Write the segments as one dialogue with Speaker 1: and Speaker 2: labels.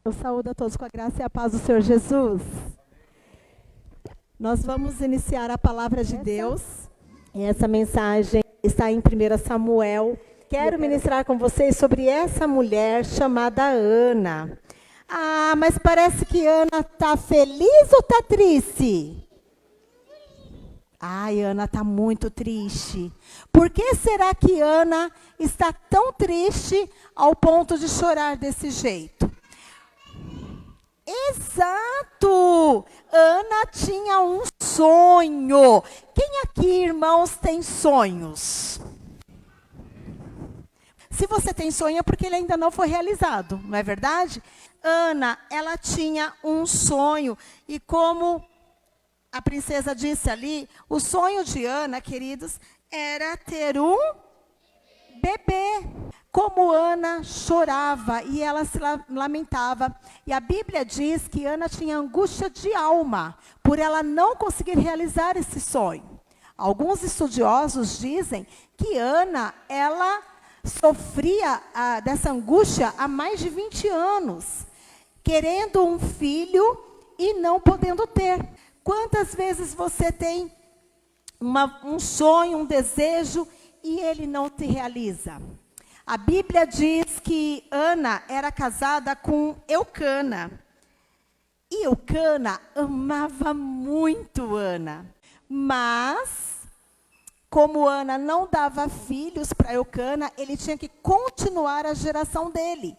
Speaker 1: Eu saúdo a todos com a graça e a paz do Senhor Jesus. Nós vamos iniciar a palavra de Deus. E essa mensagem está em 1 Samuel. Quero ministrar com vocês sobre essa mulher chamada Ana. Ah, mas parece que Ana está feliz ou está triste? Ai, Ana está muito triste. Por que será que Ana está tão triste ao ponto de chorar desse jeito? Exato! Ana tinha um sonho. Quem aqui, irmãos, tem sonhos? Se você tem sonho é porque ele ainda não foi realizado, não é verdade? Ana, ela tinha um sonho. E como a princesa disse ali, o sonho de Ana, queridos, era ter um bebê. Como Ana chorava e ela se lamentava. E a Bíblia diz que Ana tinha angústia de alma por ela não conseguir realizar esse sonho. Alguns estudiosos dizem que Ana, ela sofria dessa angústia há mais de 20 anos, querendo um filho e não podendo ter. Quantas vezes você tem um sonho, um desejo e ele não se realiza? A Bíblia diz que Ana era casada com Eucana. E Eucana amava muito Ana. Mas, como Ana não dava filhos para Eucana, ele tinha que continuar a geração dele.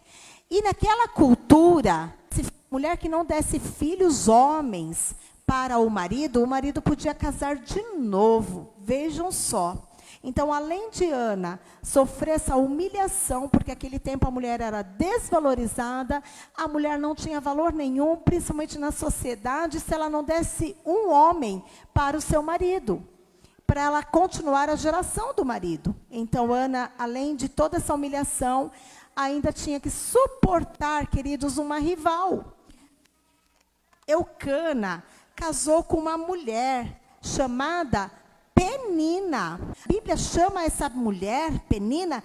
Speaker 1: E naquela cultura, se mulher que não desse filhos homens para o marido podia casar de novo. Vejam só. Então, além de Ana sofrer essa humilhação, porque naquele tempo a mulher era desvalorizada, a mulher não tinha valor nenhum, principalmente na sociedade, se ela não desse um homem para o seu marido, para ela continuar a geração do marido. Então, Ana, além de toda essa humilhação, ainda tinha que suportar, queridos, uma rival. Eucana casou com uma mulher chamada Penina. A Bíblia chama essa mulher, Penina,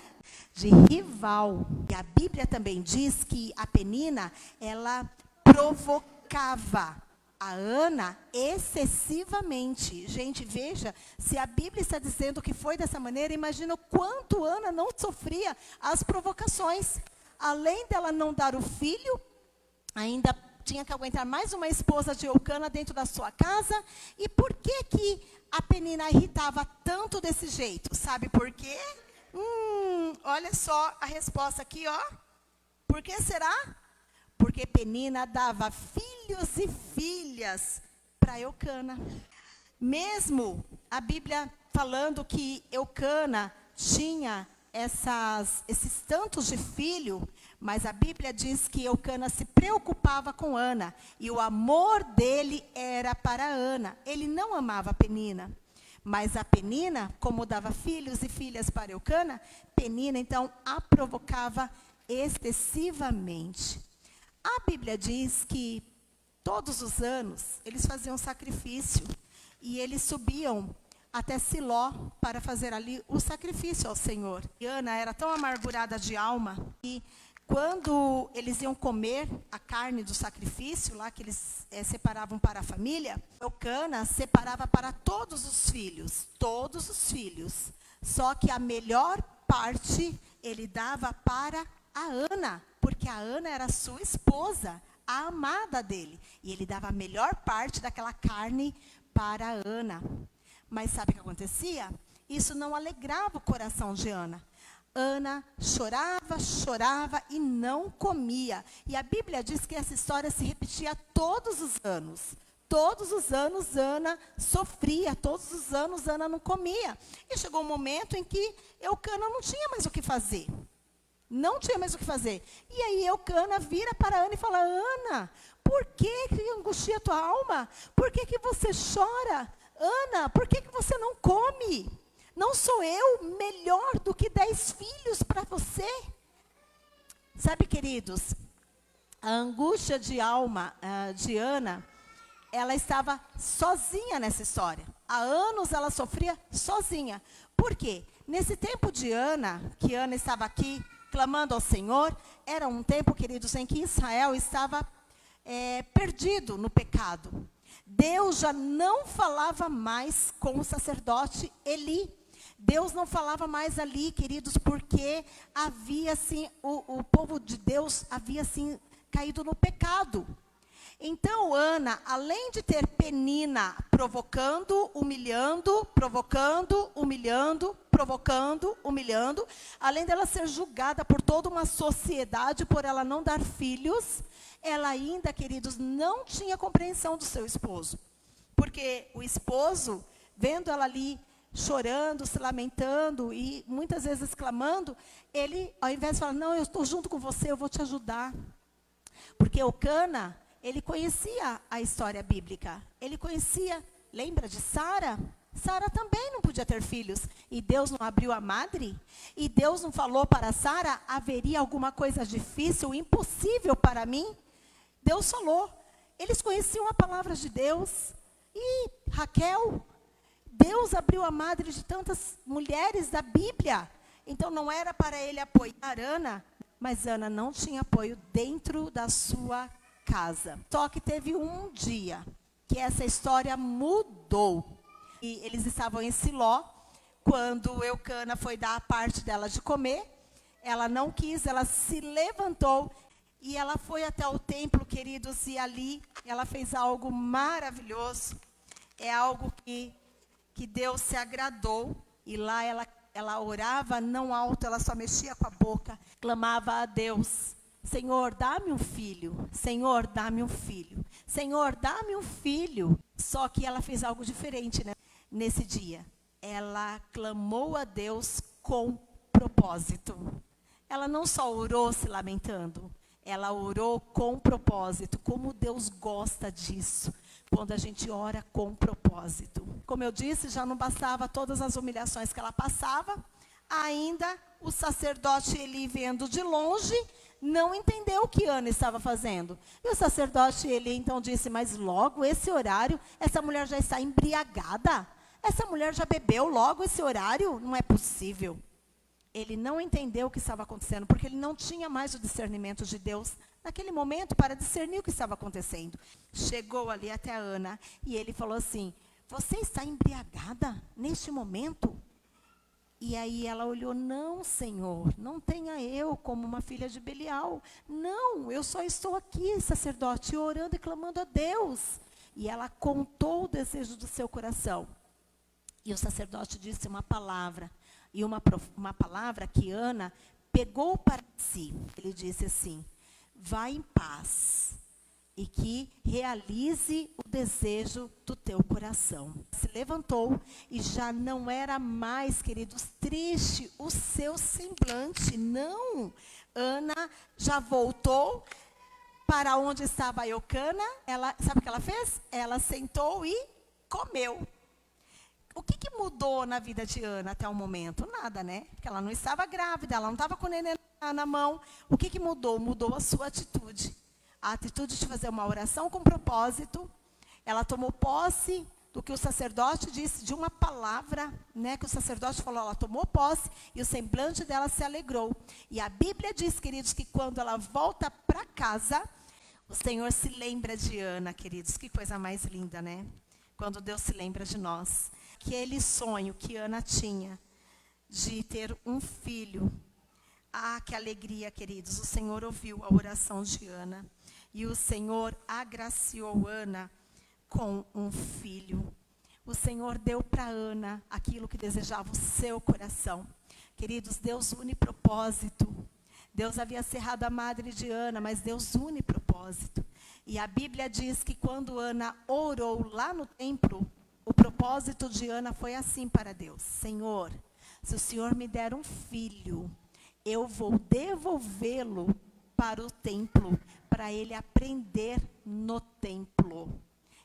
Speaker 1: de rival. E a Bíblia também diz que a Penina, ela provocava a Ana excessivamente. Gente, veja, se a Bíblia está dizendo que foi dessa maneira, imagina o quanto Ana não sofria as provocações. Além dela não dar o filho, ainda tinha que aguentar mais uma esposa de Eucana dentro da sua casa. E por que a Penina irritava tanto desse jeito? Sabe por quê? Olha só a resposta aqui, ó. Por que será? Porque Penina dava filhos e filhas para Eucana. Mesmo a Bíblia falando que Eucana tinha esses tantos de filho, mas a Bíblia diz que Eucana se preocupava com Ana, e o amor dele era para Ana. Ele não amava a Penina, mas a Penina, como dava filhos e filhas para Eucana, Penina então a provocava excessivamente. A Bíblia diz que todos os anos eles faziam sacrifício, e eles subiam até Siló para fazer ali o sacrifício ao Senhor. E Ana era tão amargurada de alma que quando eles iam comer a carne do sacrifício, lá que eles separavam para a família, Eucana separava para todos os filhos. Só que a melhor parte ele dava para a Ana, porque a Ana era sua esposa, a amada dele. E ele dava a melhor parte daquela carne para a Ana. Mas sabe o que acontecia? Isso não alegrava o coração de Ana. Ana chorava e não comia. E a Bíblia diz que essa história se repetia todos os anos. Todos os anos Ana sofria, todos os anos Ana não comia. E chegou um momento em que Eucana não tinha mais o que fazer. E aí Eucana vira para Ana e fala: Ana, por que angustia a tua alma? Por que você chora? Ana, por que você não come? Não sou eu melhor do que 10 filhos para você? Sabe, queridos, a angústia de alma de Ana, ela estava sozinha nessa história. Há anos ela sofria sozinha. Por quê? Nesse tempo de Ana, que Ana estava aqui clamando ao Senhor. Era um tempo, queridos, em que Israel estava perdido no pecado. Deus já não falava mais com o sacerdote Eli. Deus não falava mais ali, queridos, porque havia assim, o povo de Deus havia assim caído no pecado. Então Ana, além de ter Penina provocando, humilhando, provocando, humilhando, provocando, humilhando, além dela ser julgada por toda uma sociedade por ela não dar filhos, ela ainda, queridos, não tinha compreensão do seu esposo. Porque o esposo, vendo ela ali chorando, se lamentando e muitas vezes clamando, ele, ao invés de falar, não, eu estou junto com você, eu vou te ajudar. Porque Eucana, ele conhecia a história bíblica. Ele conhecia, lembra de Sara? Sara também não podia ter filhos. E Deus não abriu a madre? E Deus não falou para Sara, haveria alguma coisa difícil, impossível para mim? Deus falou. Eles conheciam a palavra de Deus. E Raquel, Deus abriu a madre de tantas mulheres da Bíblia. Então não era para ele apoiar Ana, mas Ana não tinha apoio dentro da sua casa. Só que teve um dia que essa história mudou. E eles estavam em Siló, quando Eucana foi dar a parte dela de comer. Ela não quis, ela se levantou e ela foi até o templo, queridos, e ali ela fez algo maravilhoso. É algo que Deus se agradou. E lá ela orava não alto, ela só mexia com a boca, clamava a Deus. Senhor, dá-me um filho. Senhor, dá-me um filho. Senhor, dá-me um filho. Só que ela fez algo diferente, né? Nesse dia. Ela clamou a Deus com propósito. Ela não só orou se lamentando. Ela orou com propósito. Como Deus gosta disso. Quando a gente ora com propósito. Como eu disse, já não bastava todas as humilhações que ela passava. Ainda o sacerdote Eli, vendo de longe, não entendeu o que Ana estava fazendo. E o sacerdote Eli então disse, mas logo esse horário, essa mulher já está embriagada? Essa mulher já bebeu logo esse horário? Não é possível. Ele não entendeu o que estava acontecendo, porque ele não tinha mais o discernimento de Deus naquele momento para discernir o que estava acontecendo. Chegou ali até a Ana e ele falou assim, você está embriagada neste momento? E aí ela olhou, não, Senhor, não tenha eu como uma filha de Belial. Não, eu só estou aqui, sacerdote, orando e clamando a Deus. E ela contou o desejo do seu coração. E o sacerdote disse uma palavra. E uma palavra que Ana pegou para si. Ele disse assim, vá em paz e que realize o desejo do teu coração. Se levantou e já não era mais, queridos, triste o seu semblante. Não, Ana já voltou para onde estava a Eucana. Ela, sabe o que ela fez? Ela sentou e comeu. O que mudou na vida de Ana até o momento? Nada, né? Porque ela não estava grávida, ela não estava com o neném na mão. O que mudou? Mudou a sua atitude. A atitude de fazer uma oração com propósito. Ela tomou posse do que o sacerdote disse, de uma palavra, né? Que o sacerdote falou, ela tomou posse e o semblante dela se alegrou. E a Bíblia diz, queridos, que quando ela volta para casa, o Senhor se lembra de Ana, queridos. Que coisa mais linda, né? Quando Deus se lembra de nós. Aquele sonho que Ana tinha de ter um filho. Ah, que alegria, queridos. O Senhor ouviu a oração de Ana. E o Senhor agraciou Ana com um filho. O Senhor deu para Ana aquilo que desejava o seu coração. Queridos, Deus une propósito. Deus havia cerrado a madre de Ana, mas Deus une propósito. E a Bíblia diz que quando Ana orou lá no templo, o propósito de Ana foi assim para Deus. Senhor, se o Senhor me der um filho, eu vou devolvê-lo para o templo, para ele aprender no templo.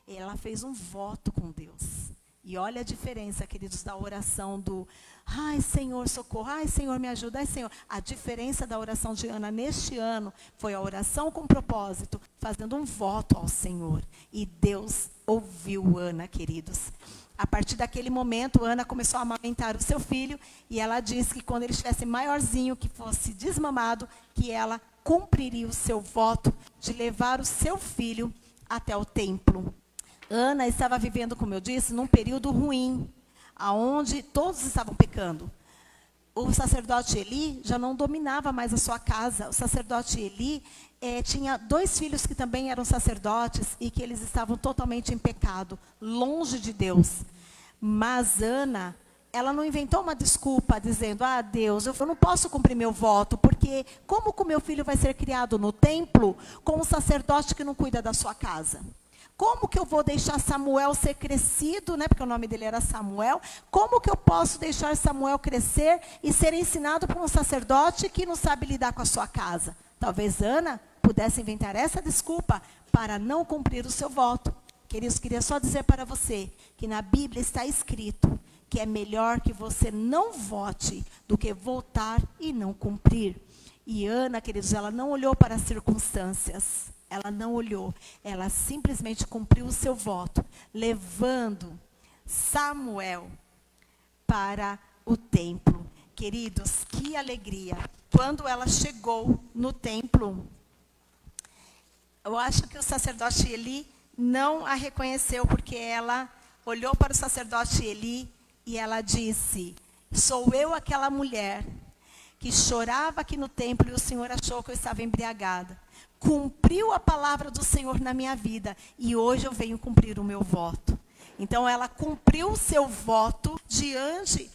Speaker 1: Ela fez um voto com Deus. E olha a diferença, queridos, da oração do ai, Senhor, socorro, ai, Senhor, me ajuda, ai, Senhor. A diferença da oração de Ana neste ano foi a oração com propósito, fazendo um voto ao Senhor. E Deus ouviu Ana, queridos. A partir daquele momento, Ana começou a amamentar o seu filho, e ela disse que quando ele estivesse maiorzinho, que fosse desmamado, que ela cumpriria o seu voto de levar o seu filho até o templo. Ana estava vivendo, como eu disse, num período ruim, onde todos estavam pecando. O sacerdote Eli já não dominava mais a sua casa. O sacerdote Eli tinha 2 filhos que também eram sacerdotes e que eles estavam totalmente em pecado, longe de Deus. Mas Ana, ela não inventou uma desculpa dizendo, Deus, eu não posso cumprir meu voto, porque como que o meu filho vai ser criado no templo com um sacerdote que não cuida da sua casa? Como que eu vou deixar Samuel ser crescido, né? Porque o nome dele era Samuel. Como que eu posso deixar Samuel crescer e ser ensinado por um sacerdote que não sabe lidar com a sua casa? Talvez Ana pudesse inventar essa desculpa para não cumprir o seu voto. Queridos, queria só dizer para você que na Bíblia está escrito que é melhor que você não vote do que votar e não cumprir. E Ana, queridos, ela não olhou para as circunstâncias. Ela não olhou, ela simplesmente cumpriu o seu voto, levando Samuel para o templo. Queridos, que alegria. Quando ela chegou no templo, eu acho que o sacerdote Eli não a reconheceu, porque ela olhou para o sacerdote Eli e ela disse, sou eu aquela mulher que chorava aqui no templo e o Senhor achou que eu estava embriagada. Cumpriu a palavra do Senhor na minha vida e hoje eu venho cumprir o meu voto. Então ela cumpriu o seu voto diante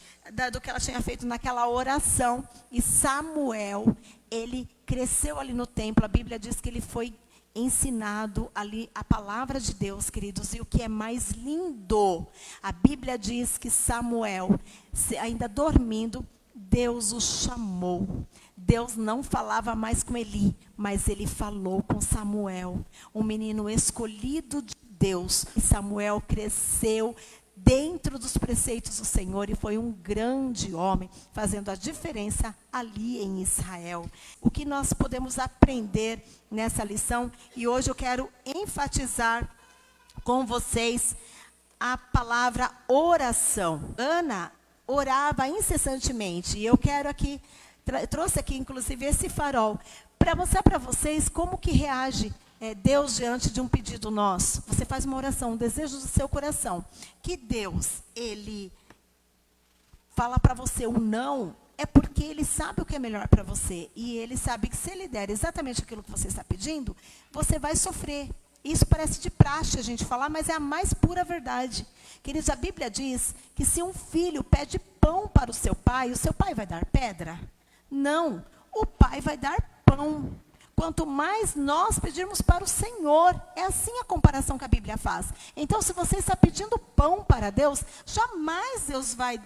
Speaker 1: do que ela tinha feito naquela oração. E Samuel, ele cresceu ali no templo. A Bíblia diz que ele foi ensinado ali a palavra de Deus, queridos. E o que é mais lindo, a Bíblia diz que Samuel, ainda dormindo, Deus o chamou. Deus não falava mais com Eli, mas ele falou com Samuel, um menino escolhido de Deus. E Samuel cresceu dentro dos preceitos do Senhor e foi um grande homem, fazendo a diferença ali em Israel. O que nós podemos aprender nessa lição? E hoje eu quero enfatizar com vocês a palavra oração. Ana orava incessantemente, e eu quero aqui, trouxe aqui inclusive esse farol, para mostrar para vocês como que reage Deus diante de um pedido nosso. Você faz uma oração, um desejo do seu coração, que Deus, ele fala para você o não, é porque ele sabe o que é melhor para você, e ele sabe que se ele der exatamente aquilo que você está pedindo, você vai sofrer. Isso parece de praxe a gente falar, mas é a mais pura verdade. Queridos, a Bíblia diz que se um filho pede pão para o seu pai vai dar pedra? Não, o pai vai dar pão. Quanto mais nós pedirmos para o Senhor, é assim a comparação que a Bíblia faz. Então, se você está pedindo pão para Deus, jamais Deus vai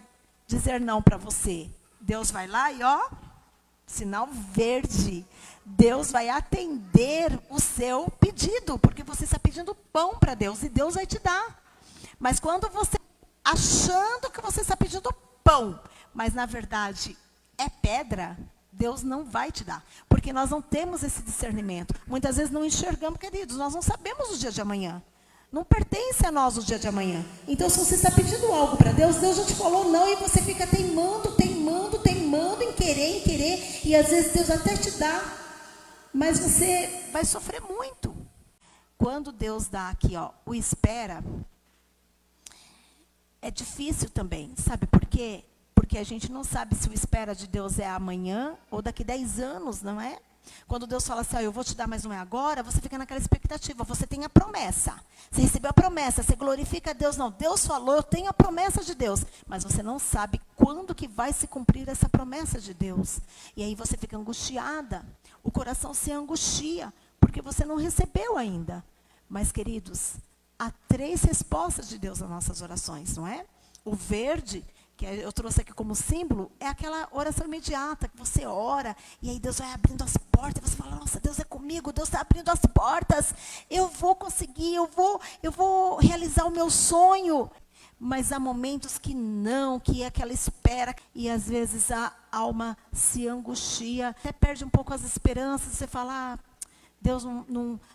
Speaker 1: dizer não para você. Deus vai lá e sinal verde. Deus vai atender o seu pedido, porque você está pedindo pão para Deus e Deus vai te dar. Mas quando você, achando que você está pedindo pão, mas na verdade é pedra, Deus não vai te dar, porque nós não temos esse discernimento. Muitas vezes não enxergamos, queridos, nós não sabemos o dia de amanhã. Não pertence a nós o dia de amanhã. Então, se você está pedindo algo para Deus, Deus já te falou não, e você fica teimando em querer, e às vezes Deus até te dá, mas você vai sofrer muito. Quando Deus dá aqui, o espera, é difícil também. Sabe por quê? Porque a gente não sabe se o espera de Deus é amanhã ou daqui 10 anos, não é? Quando Deus fala assim, eu vou te dar, mas não é agora, você fica naquela expectativa, você tem a promessa. Você recebeu a promessa, você glorifica a Deus. Não, Deus falou, eu tenho a promessa de Deus. Mas você não sabe quando que vai se cumprir essa promessa de Deus. E aí você fica angustiada, o coração se angustia, porque você não recebeu ainda. Mas, queridos, há 3 respostas de Deus nas nossas orações, não é? O verde, que eu trouxe aqui como símbolo, é aquela oração imediata, que você ora, e aí Deus vai abrindo as portas, e você fala, nossa, Deus é comigo, Deus está abrindo as portas, eu vou conseguir, eu vou realizar o meu sonho. Mas há momentos que não, que é aquela espera, e às vezes a alma se angustia, até perde um pouco as esperanças, você fala, Deus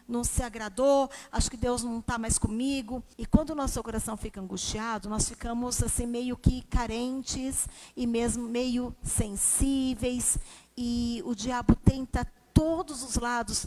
Speaker 1: não se agradou, acho que Deus não está mais comigo. E quando o nosso coração fica angustiado, nós ficamos assim meio que carentes e mesmo meio sensíveis. E o diabo tenta todos os lados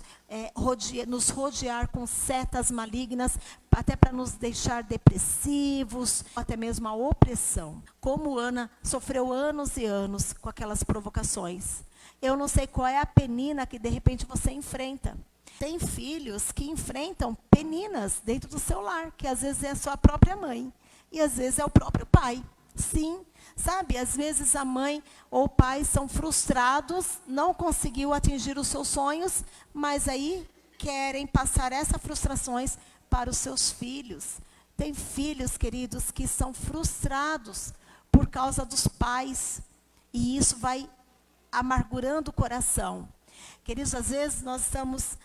Speaker 1: nos rodear com setas malignas, até para nos deixar depressivos, até mesmo a opressão. Como Ana sofreu anos e anos com aquelas provocações. Eu não sei qual é a penina que de repente você enfrenta. Tem filhos que enfrentam peninas dentro do seu lar, que às vezes é a sua própria mãe e às vezes é o próprio pai. Sim, sabe, às vezes a mãe ou o pai são frustrados, não conseguiu atingir os seus sonhos, mas aí querem passar essas frustrações para os seus filhos. Tem filhos, queridos, que são frustrados por causa dos pais, e isso vai amargurando o coração. Queridos, às vezes nós estamos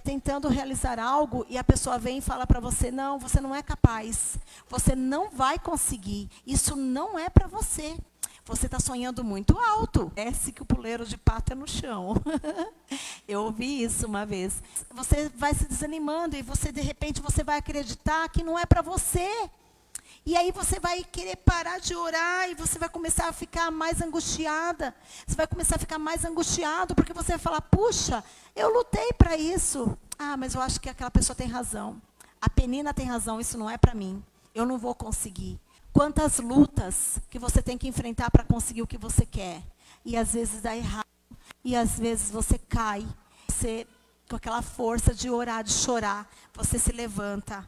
Speaker 1: tentando realizar algo e a pessoa vem e fala para você, não, você não é capaz, você não vai conseguir, isso não é para você. Você está sonhando muito alto, parece que o puleiro de pato é no chão. Eu ouvi isso uma vez. Você vai se desanimando e você, de repente, você vai acreditar que não é para você. E aí você vai querer parar de orar e você vai começar a ficar mais angustiada. Você vai começar a ficar mais angustiado porque você vai falar, puxa, eu lutei para isso. Ah, mas eu acho que aquela pessoa tem razão. A Penina tem razão, isso não é para mim. Eu não vou conseguir. Quantas lutas que você tem que enfrentar para conseguir o que você quer. E às vezes dá errado. E às vezes você cai. Você, com aquela força de orar, de chorar, você se levanta.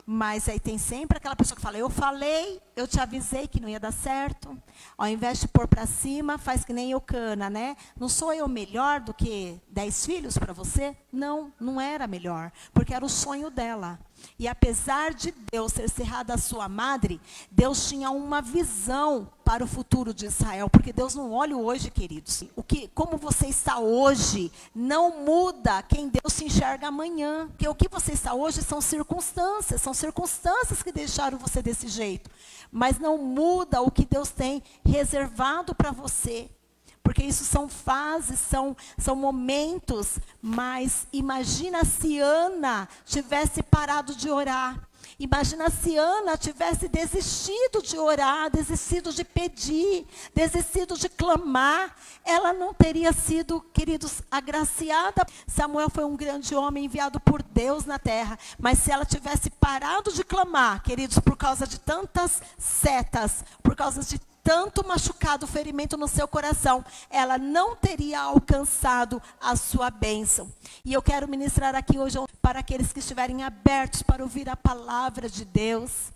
Speaker 1: Mas aí tem sempre aquela pessoa que fala, eu falei, eu te avisei que não ia dar certo. Ao invés de pôr para cima, faz que nem Eucana, né? Não sou eu melhor do que 10 filhos para você? Não, não era melhor, porque era o sonho dela. E apesar de Deus ter cerrado a sua madre, Deus tinha uma visão para o futuro de Israel, porque Deus não olha o hoje, queridos. Como você está hoje não muda quem Deus se enxerga amanhã. Porque o que você está hoje são circunstâncias que deixaram você desse jeito. Mas não muda o que Deus tem reservado para você. Porque isso são fases, são momentos, mas imagina se Ana tivesse parado de orar. Imagina se Ana tivesse desistido de orar, desistido de pedir, desistido de clamar. Ela não teria sido, queridos, agraciada. Samuel foi um grande homem enviado por Deus na terra. Mas se ela tivesse parado de clamar, queridos, por causa de tantas setas, por causa de tanto machucado, ferimento no seu coração, ela não teria alcançado a sua bênção. E eu quero ministrar aqui hoje para aqueles que estiverem abertos para ouvir a palavra de Deus.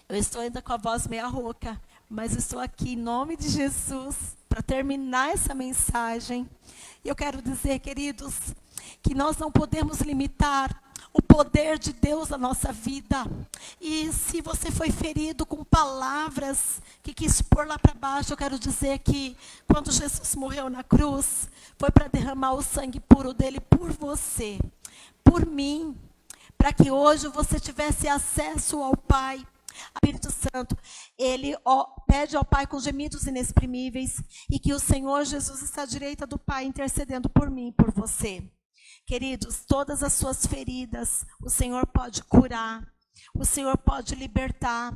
Speaker 1: Eu estou ainda com a voz meia rouca, mas estou aqui em nome de Jesus para terminar essa mensagem. E eu quero dizer, queridos, que nós não podemos limitar o poder de Deus na nossa vida. E se você foi ferido com palavras que quis pôr lá para baixo, eu quero dizer que quando Jesus morreu na cruz, foi para derramar o sangue puro dele por você, por mim, para que hoje você tivesse acesso ao Pai. Espírito Santo, ele pede ao Pai com gemidos inexprimíveis, e que o Senhor Jesus está à direita do Pai intercedendo por mim e por você. Queridos, todas as suas feridas, o Senhor pode curar, o Senhor pode libertar.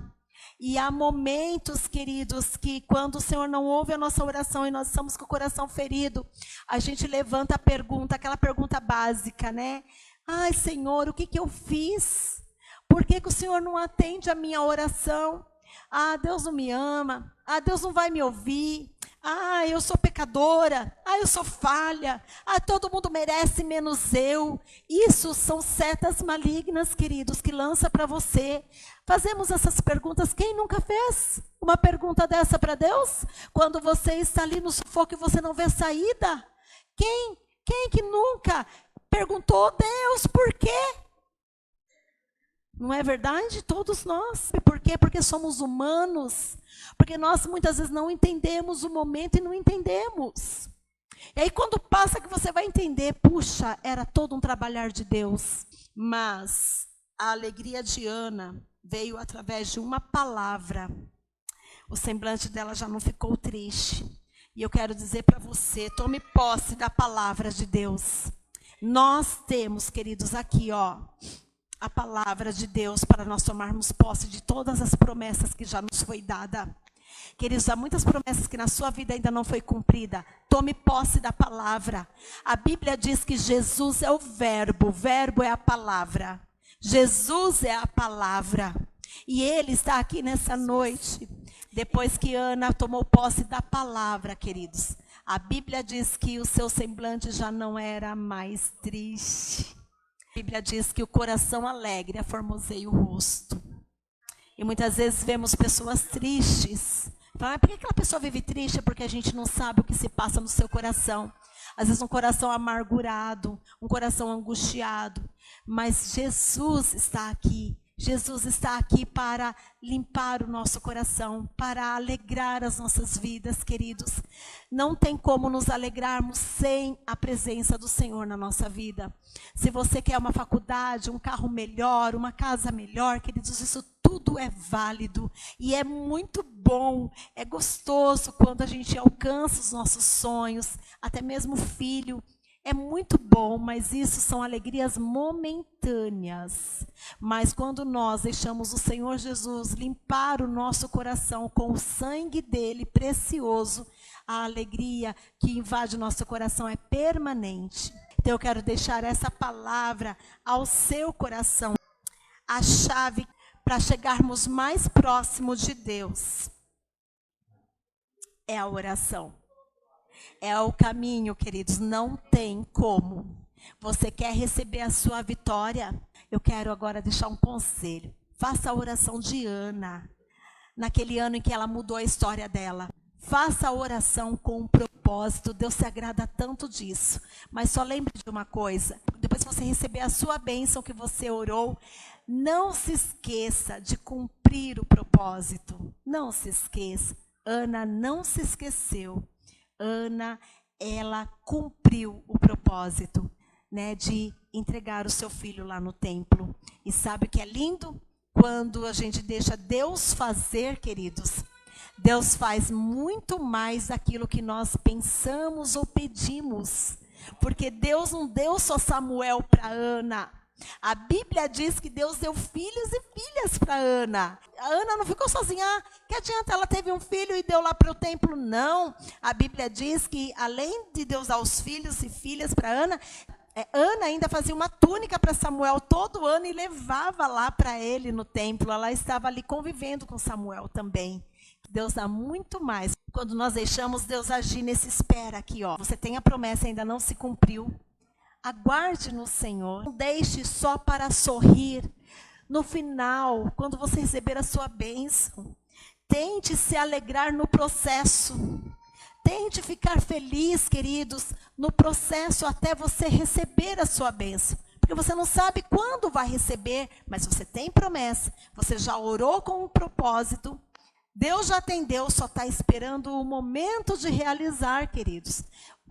Speaker 1: E há momentos, queridos, que quando o Senhor não ouve a nossa oração e nós estamos com o coração ferido, a gente levanta a pergunta, aquela pergunta básica, né? Ai, Senhor, o que eu fiz? Por que o Senhor não atende a minha oração? Ah, Deus não me ama. Ah, Deus não vai me ouvir. Ah, eu sou pecadora. Ah, eu sou falha. Ah, todo mundo merece menos eu. Isso são setas malignas, queridos, que lança para você. Fazemos essas perguntas. Quem nunca fez uma pergunta dessa para Deus? Quando você está ali no sufoco e você não vê saída? Quem que nunca perguntou, Deus, por quê? Não é verdade? Todos nós. Por quê? Porque somos humanos. Porque nós muitas vezes não entendemos o momento e não entendemos. E aí quando passa que você vai entender, puxa, era todo um trabalhar de Deus. Mas a alegria de Ana veio através de uma palavra. O semblante dela já não ficou triste. E eu quero dizer para você, tome posse da palavra de Deus. Nós temos, queridos, aqui, ó, a palavra de Deus para nós tomarmos posse de todas as promessas que já nos foi dada. Queridos, há muitas promessas que na sua vida ainda não foi cumprida. Tome posse da palavra. A Bíblia diz que Jesus é o verbo é a palavra. Jesus é a palavra. E Ele está aqui nessa noite, depois que Ana tomou posse da palavra, queridos. A Bíblia diz que o seu semblante já não era mais triste. A Bíblia diz que o coração alegre aformoseia o rosto. E muitas vezes vemos pessoas tristes. Fala, por que aquela pessoa vive triste? Porque a gente não sabe o que se passa no seu coração. Às vezes um coração amargurado, um coração angustiado. Mas Jesus está aqui. Jesus está aqui para limpar o nosso coração, para alegrar as nossas vidas, queridos. Não tem como nos alegrarmos sem a presença do Senhor na nossa vida. Se você quer uma faculdade, um carro melhor, uma casa melhor, queridos, isso tudo é válido e é muito bom, é gostoso quando a gente alcança os nossos sonhos, até mesmo filho. É muito bom, mas isso são alegrias momentâneas. Mas quando nós deixamos o Senhor Jesus limpar o nosso coração com o sangue dele precioso, a alegria que invade o nosso coração é permanente. Então eu quero deixar essa palavra ao seu coração. A chave para chegarmos mais próximo de Deus é a oração. É o caminho, queridos, não tem como. Você quer receber a sua vitória? Eu quero agora deixar um conselho. Faça a oração de Ana, naquele ano em que ela mudou a história dela. Faça a oração com um propósito, Deus se agrada tanto disso. Mas só lembre de uma coisa, depois que você receber a sua bênção que você orou, não se esqueça de cumprir o propósito. Não se esqueça. Ana não se esqueceu. Ana, ela cumpriu o propósito, né, de entregar o seu filho lá no templo. E sabe o que é lindo? Quando a gente deixa Deus fazer, queridos, Deus faz muito mais daquilo que nós pensamos ou pedimos. Porque Deus não deu só Samuel para Ana. A Bíblia diz que Deus deu filhos e filhas para Ana. A Ana não ficou sozinha. Que adianta? Ela teve um filho e deu lá para o templo? Não. A Bíblia diz que além de Deus dar os filhos e filhas para Ana, Ana ainda fazia uma túnica para Samuel todo ano e levava lá para ele no templo. Ela estava ali convivendo com Samuel também. Deus dá muito mais. Quando nós deixamos Deus agir nesse espera aqui, ó. Você tem a promessa, ainda não se cumpriu. Aguarde no Senhor, não deixe só para sorrir. No final, quando você receber a sua bênção, tente se alegrar no processo. Tente ficar feliz, queridos, no processo até você receber a sua bênção. Porque você não sabe quando vai receber, mas você tem promessa. Você já orou com um propósito. Deus já atendeu, só está esperando o momento de realizar, queridos.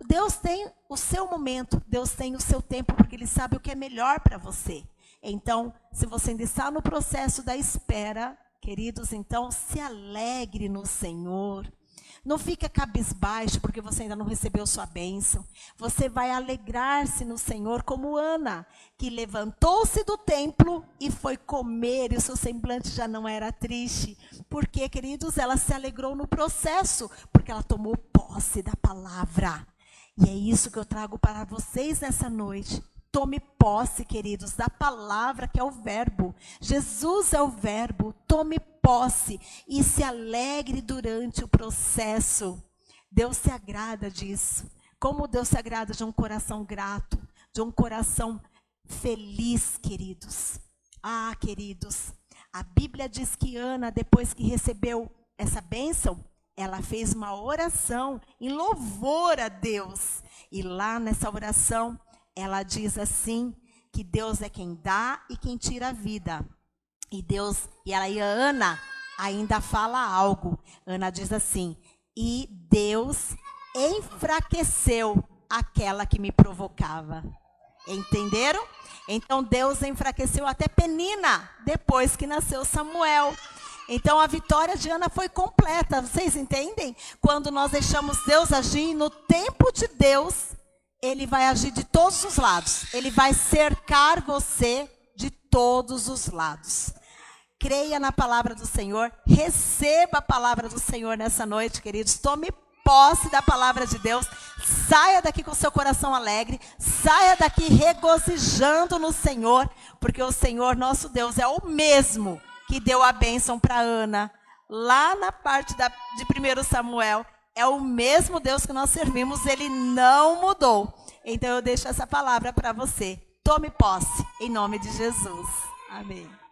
Speaker 1: Deus tem o seu momento, Deus tem o seu tempo, porque Ele sabe o que é melhor para você. Então, se você ainda está no processo da espera, queridos, então se alegre no Senhor. Não fica cabisbaixo porque você ainda não recebeu sua bênção. Você vai alegrar-se no Senhor como Ana, que levantou-se do templo e foi comer, e o seu semblante já não era triste. Porque, queridos, ela se alegrou no processo, porque ela tomou posse da palavra. E é isso que eu trago para vocês nessa noite. Tome posse, queridos, da palavra que é o verbo. Jesus é o verbo. Tome posse e se alegre durante o processo. Deus se agrada disso. Como Deus se agrada de um coração grato, de um coração feliz, queridos. Ah, queridos, a Bíblia diz que Ana, depois que recebeu essa bênção, ela fez uma oração em louvor a Deus. E lá nessa oração, ela diz assim, que Deus é quem dá e quem tira a vida. E a Ana ainda fala algo. Ana diz assim, e Deus enfraqueceu aquela que me provocava. Entenderam? Então Deus enfraqueceu até Penina, depois que nasceu Samuel. Então a vitória de Ana foi completa, vocês entendem? Quando nós deixamos Deus agir no tempo de Deus, Ele vai agir de todos os lados. Ele vai cercar você de todos os lados. Creia na palavra do Senhor. Receba a palavra do Senhor nessa noite, queridos. Tome posse da palavra de Deus. Saia daqui com seu coração alegre. Saia daqui regozijando no Senhor. Porque o Senhor, nosso Deus, é o mesmo que deu a bênção para Ana. Lá na parte de 1 Samuel. É o mesmo Deus que nós servimos. Ele não mudou. Então eu deixo essa palavra para você. Tome posse, em nome de Jesus. Amém.